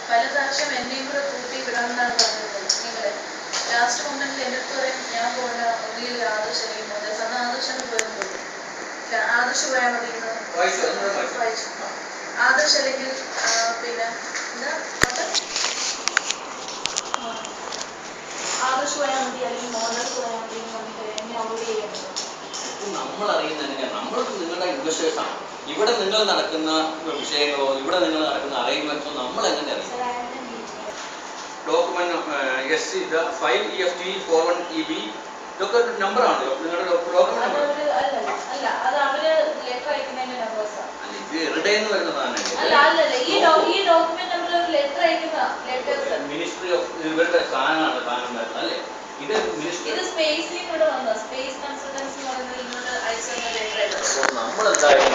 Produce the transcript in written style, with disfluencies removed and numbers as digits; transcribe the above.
പലപ്രാവശ്യം എന്നെയും കൂടെ കൂട്ടി വിടാമെന്നാണ് പറഞ്ഞത് നിങ്ങളെ. ലാസ്റ്റ് മൊമെന്റിൽ എൻ്റെ അടുത്ത് പറയും ഞാൻ പോകണ്ട, ഒന്നിയിൽ ആദർശ് അല്ലെങ്കിൽ മോദസ്. അന്ന് ആദർശാണ് പോയത് പോലും. ആദർശ് പോയാൽ മതി വായിച്ചു. ആദർശ് അല്ലെങ്കിൽ പിന്നെ എന്താ ആദർശ് പോയാൽ മതി അല്ലെങ്കിൽ മോദസ് പോയാൽ മതി എന്ന് പറഞ്ഞിട്ട് എന്നെ അവോയ്ഡ് ചെയ്യാൻ പറ്റും. നമ്മൾ അറിയുന്ന എങ്ങനെയാണ്? നമ്മൾക്ക് നിങ്ങളുടെ ഇൻവെസ്റ്റേഴ്സ് ആണ്. ഇവിടെ നിങ്ങൾ നടക്കുന്ന വിഷയങ്ങളോ ഇവിടെ നിങ്ങൾ നടക്കുന്ന അറേഞ്ച്മെന്റ്സോ നമ്മൾ എങ്ങനെ അറിയും? ഡോക്യുമെന്റ് എസ് ഇത് 5EFT 41EB ഇതൊക്കെ നമ്പറാണല്ലോ നിങ്ങളുടെ ഡോക്യുമെന്റ് നമ്പർ. ഇത് എവിടെ നിന്ന് വരുന്ന മിനിസ്ട്രി ഓഫ് ഇവരുടെ സാധനമാണ് സാധനം വരുന്നത് അല്ലേ? ഇത് നമ്മളെന്തായാലും